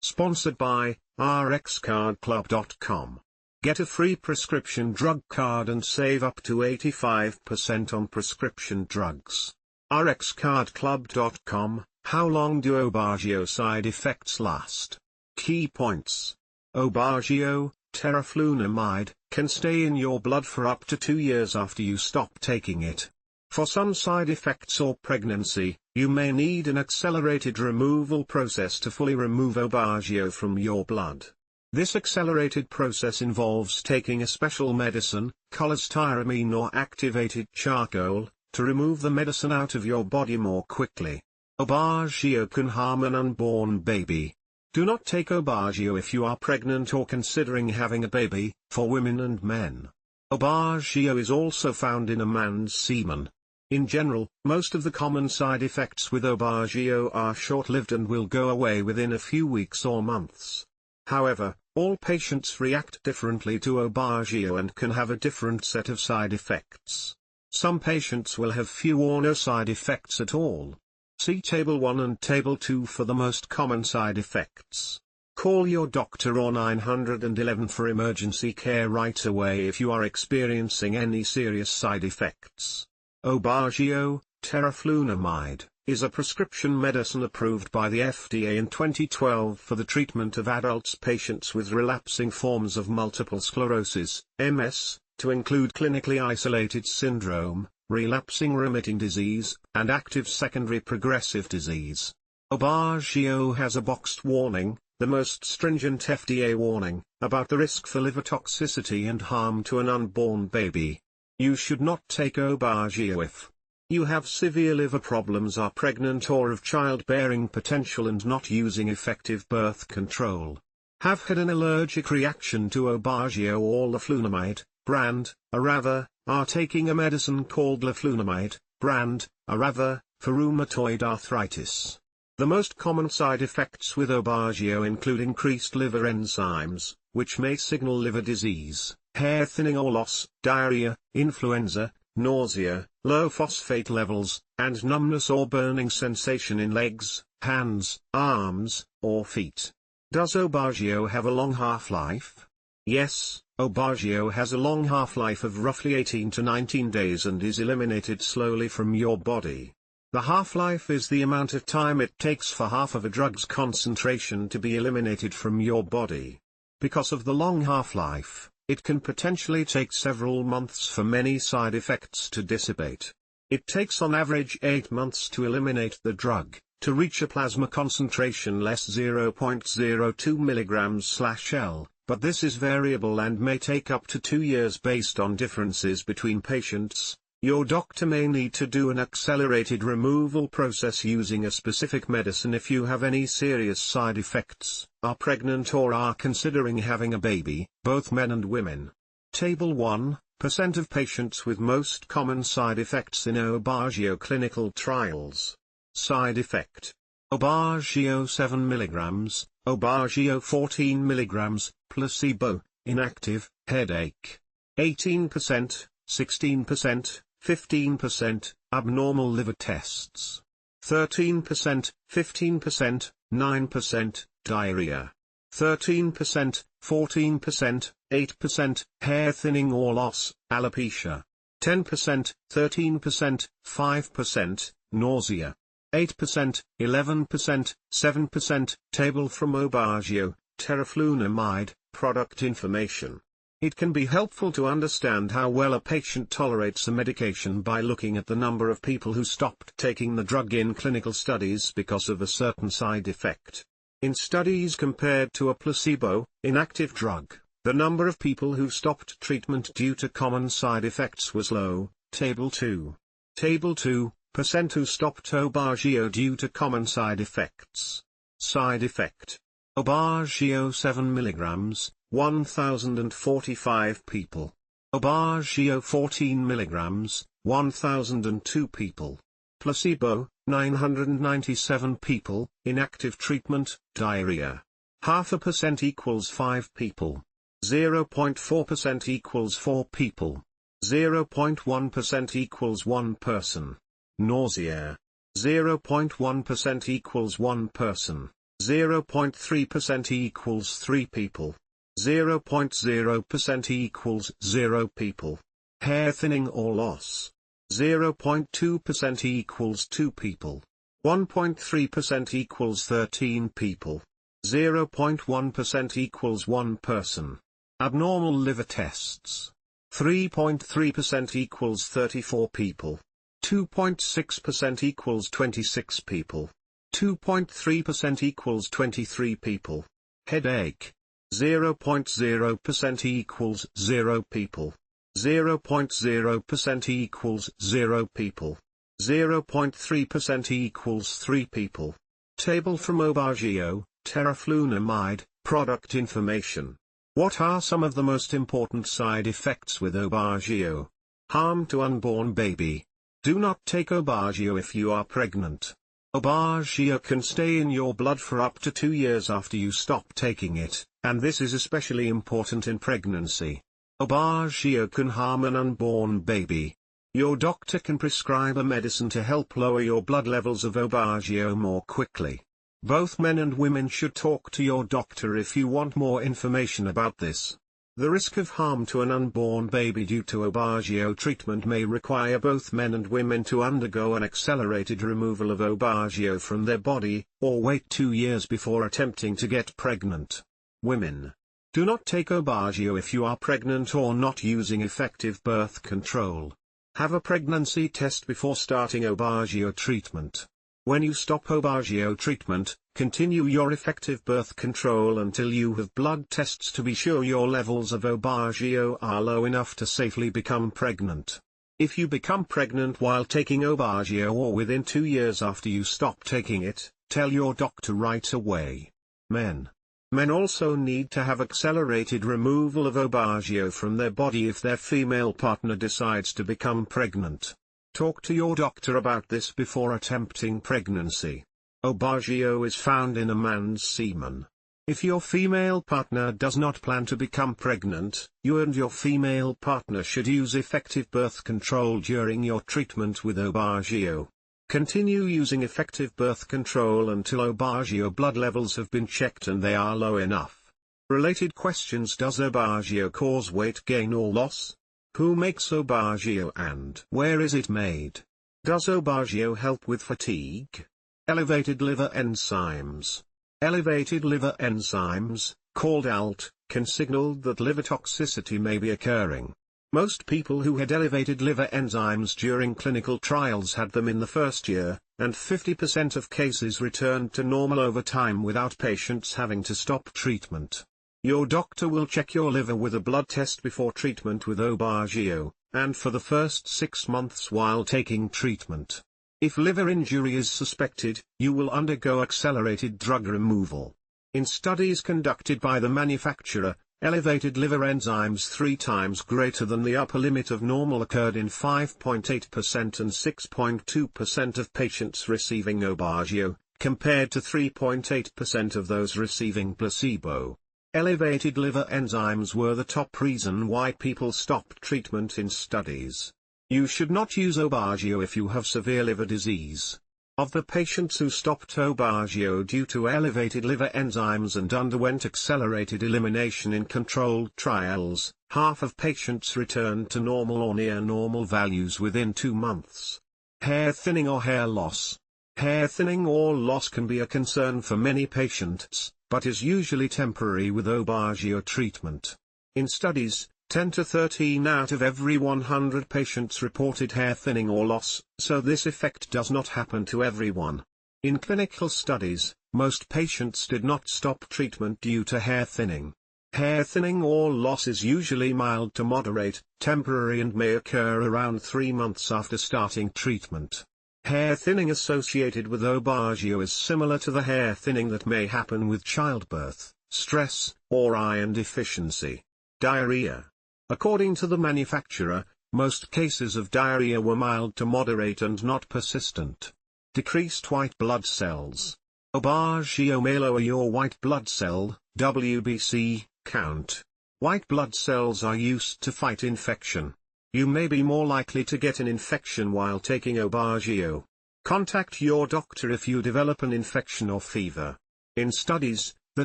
Sponsored by RxCardClub.com. Get a free prescription drug card and save up to 85% on prescription drugs. RxCardClub.com. How long do Aubagio side effects last? Key points. Aubagio, teriflunomide, can stay in your blood for up to 2 years after you stop taking it. For some side effects or pregnancy, you may need an accelerated removal process to fully remove Aubagio from your blood. This accelerated process involves taking a special medicine, cholestyramine or activated charcoal, to remove the medicine out of your body more quickly. Aubagio can harm an unborn baby. Do not take Aubagio if you are pregnant or considering having a baby, for women and men. Aubagio is also found in a man's semen. In general, most of the common side effects with Aubagio are short-lived and will go away within a few weeks or months. However, all patients react differently to Aubagio and can have a different set of side effects. Some patients will have few or no side effects at all. See Table 1 and Table 2 for the most common side effects. Call your doctor or 911 for emergency care right away if you are experiencing any serious side effects. Aubagio, teriflunomide, is a prescription medicine approved by the FDA in 2012 for the treatment of adults patients with relapsing forms of multiple sclerosis, MS, to include clinically isolated syndrome, relapsing remitting disease, and active secondary progressive disease. Aubagio has a boxed warning, the most stringent FDA warning, about the risk for liver toxicity and harm to an unborn baby. You should not take Aubagio if you have severe liver problems, are pregnant or of childbearing potential and not using effective birth control. Have had an allergic reaction to Aubagio or leflunomide, brand, Arava, are taking a medicine called leflunomide, brand, Arava, for rheumatoid arthritis. The most common side effects with Aubagio include increased liver enzymes, which may signal liver disease, hair thinning or loss, diarrhea, influenza, nausea, low phosphate levels, and numbness or burning sensation in legs, hands, arms, or feet. Does Aubagio have a long half-life? Yes, Aubagio has a long half-life of roughly 18 to 19 days and is eliminated slowly from your body. The half-life is the amount of time it takes for half of a drug's concentration to be eliminated from your body. Because of the long half-life, it can potentially take several months for many side effects to dissipate. It takes on average 8 months to eliminate the drug, to reach a plasma concentration less 0.02 mg/L, but this is variable and may take up to 2 years based on differences between patients. Your doctor may need to do an accelerated removal process using a specific medicine if you have any serious side effects, are pregnant or are considering having a baby, both men and women. Table 1, % of patients with most common side effects in Aubagio clinical trials. Side effect. Aubagio 7 mg, Aubagio 14 mg, placebo, inactive, headache. 18%, 16%, 15%, abnormal liver tests. 13%, 15%, 9%, diarrhea. 13%, 14%, 8%, hair thinning or loss, alopecia. 10%, 13%, 5%, nausea. 8%, 11%, 7%, table from Aubagio, teriflunomide, product information. It can be helpful to understand how well a patient tolerates a medication by looking at the number of people who stopped taking the drug in clinical studies because of a certain side effect. In studies compared to a placebo, inactive drug, the number of people who stopped treatment due to common side effects was low. Table 2. Table 2, % who stopped Aubagio due to common side effects. Side effect. Aubagio 7 mg, 1,045 people. Aubagio 14 mg, 1,002 people. Placebo, 997 people. Inactive treatment, diarrhea. 0.5% equals 5 people. 0.4% equals 4 people. 0.1% equals 1 person. Nausea. 0.1% equals 1 person. 0.3% equals 3 people. 0.0% equals 0 people. Hair thinning or loss. 0.2% equals 2 people. 1.3% equals 13 people. 0.1% equals 1 person. Abnormal liver tests. 3.3% equals 34 people. 2.6% equals 26 people. 2.3% equals 23 people. Headache. 0.0% equals 0 people. 0.0% equals 0 people. 0.3% equals 3 people. Table from Aubagio, teriflunomide, product information. What are some of the most important side effects with Aubagio? Harm to unborn baby. Do not take Aubagio if you are pregnant. Aubagio can stay in your blood for up to 2 years after you stop taking it, and this is especially important in pregnancy. Aubagio can harm an unborn baby. Your doctor can prescribe a medicine to help lower your blood levels of Aubagio more quickly. Both men and women should talk to your doctor if you want more information about this. The risk of harm to an unborn baby due to Aubagio treatment may require both men and women to undergo an accelerated removal of Aubagio from their body, or wait 2 years before attempting to get pregnant. Women. Do not take Aubagio if you are pregnant or not using effective birth control. Have a pregnancy test before starting Aubagio treatment. When you stop Aubagio treatment, continue your effective birth control until you have blood tests to be sure your levels of Aubagio are low enough to safely become pregnant. If you become pregnant while taking Aubagio or within 2 years after you stop taking it, tell your doctor right away. Men. Men also need to have accelerated removal of Aubagio from their body if their female partner decides to become pregnant. Talk to your doctor about this before attempting pregnancy. Aubagio is found in a man's semen. If your female partner does not plan to become pregnant, you and your female partner should use effective birth control during your treatment with Aubagio. Continue using effective birth control until Aubagio blood levels have been checked and they are low enough. Related questions: does Aubagio cause weight gain or loss? Who makes Aubagio and where is it made? Does Aubagio help with fatigue? Elevated liver enzymes. Elevated liver enzymes, called ALT, can signal that liver toxicity may be occurring. Most people who had elevated liver enzymes during clinical trials had them in the first year, and 50% of cases returned to normal over time without patients having to stop treatment. Your doctor will check your liver with a blood test before treatment with Aubagio, and for the first 6 months while taking treatment. If liver injury is suspected, you will undergo accelerated drug removal. In studies conducted by the manufacturer, elevated liver enzymes 3 times greater than the upper limit of normal occurred in 5.8% and 6.2% of patients receiving Aubagio, compared to 3.8% of those receiving placebo. Elevated liver enzymes were the top reason why people stopped treatment in studies. You should not use Aubagio if you have severe liver disease. Of the patients who stopped Aubagio due to elevated liver enzymes and underwent accelerated elimination in controlled trials, half of patients returned to normal or near normal values within 2 months. Hair thinning or hair loss. Hair thinning or loss can be a concern for many patients, but is usually temporary with Aubagio treatment. In studies, 10 to 13 out of every 100 patients reported hair thinning or loss, so this effect does not happen to everyone. In clinical studies, most patients did not stop treatment due to hair thinning. Hair thinning or loss is usually mild to moderate, temporary and may occur around 3 months after starting treatment. Hair thinning associated with Aubagio is similar to the hair thinning that may happen with childbirth, stress, or iron deficiency. Diarrhea. According to the manufacturer, most cases of diarrhea were mild to moderate and not persistent. Decreased white blood cells. Aubagio may lower your white blood cell, WBC, count. White blood cells are used to fight infection. You may be more likely to get an infection while taking Aubagio. Contact your doctor if you develop an infection or fever. In studies, the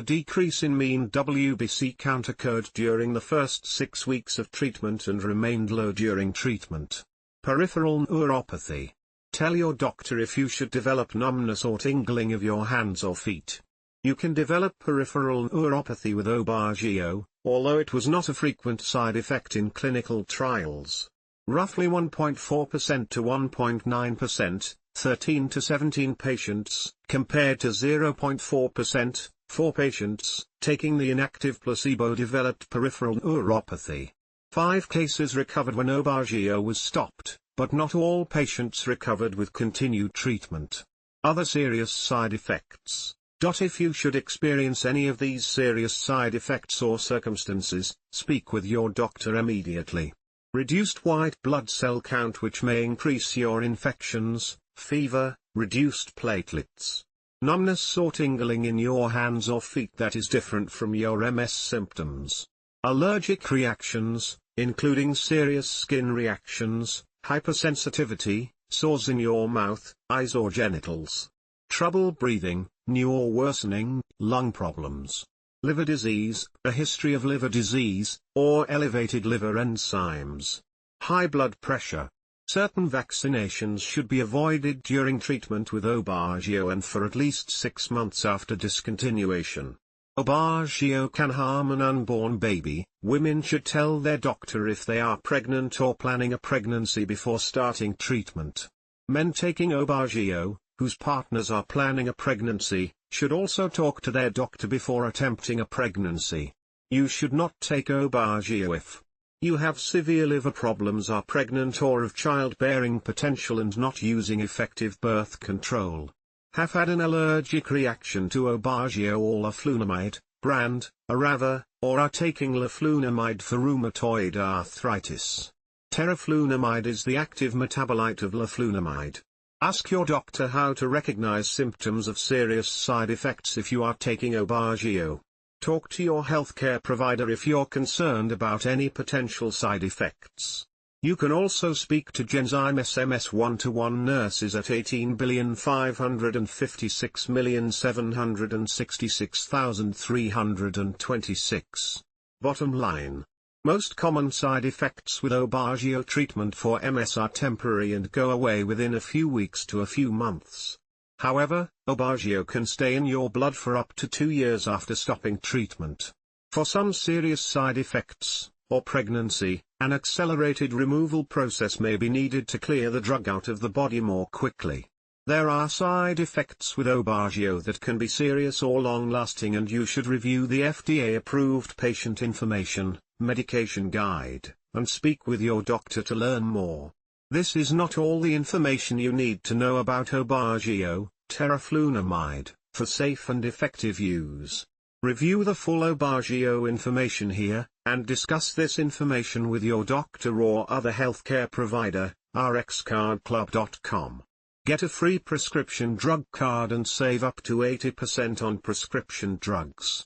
decrease in mean WBC count occurred during the first 6 weeks of treatment and remained low during treatment. Peripheral neuropathy. Tell your doctor if you should develop numbness or tingling of your hands or feet. You can develop peripheral neuropathy with Aubagio, although it was not a frequent side effect in clinical trials. Roughly 1.4% to 1.9%, 13 to 17 patients, compared to 0.4%, 4 patients, taking the inactive placebo developed peripheral neuropathy. 5 cases recovered when Aubagio was stopped, but not all patients recovered with continued treatment. Other serious side effects. If you should experience any of these serious side effects or circumstances, speak with your doctor immediately. Reduced white blood cell count, which may increase your infections, fever, reduced platelets. Numbness or tingling in your hands or feet that is different from your MS symptoms. Allergic reactions, including serious skin reactions, hypersensitivity, sores in your mouth, eyes or genitals. Trouble breathing, new or worsening, lung problems. Liver disease, a history of liver disease, or elevated liver enzymes. High blood pressure. Certain vaccinations should be avoided during treatment with Aubagio and for at least 6 months after discontinuation. Aubagio can harm an unborn baby. Women should tell their doctor if they are pregnant or planning a pregnancy before starting treatment. Men taking Aubagio, whose partners are planning a pregnancy, should also talk to their doctor before attempting a pregnancy. You should not take Aubagio if you have severe liver problems, are pregnant or of childbearing potential and not using effective birth control. Have had an allergic reaction to Aubagio or leflunomide, brand, Arava, or are taking leflunomide for rheumatoid arthritis. Teriflunomide is the active metabolite of leflunomide. Ask your doctor how to recognize symptoms of serious side effects if you are taking Aubagio. Talk to your healthcare provider if you're concerned about any potential side effects. You can also speak to Genzyme SMS one-to-one nurses at 18,556,766,326. Bottom line. Most common side effects with Aubagio treatment for MS are temporary and go away within a few weeks to a few months. However, Aubagio can stay in your blood for up to 2 years after stopping treatment. For some serious side effects, or pregnancy, an accelerated removal process may be needed to clear the drug out of the body more quickly. There are side effects with Aubagio that can be serious or long-lasting, and you should review the FDA-approved patient information, medication guide, and speak with your doctor to learn more. This is not all the information you need to know about Aubagio, teriflunomide, for safe and effective use. Review the full Aubagio information here, and discuss this information with your doctor or other healthcare provider, rxcardclub.com. Get a free prescription drug card and save up to 80% on prescription drugs.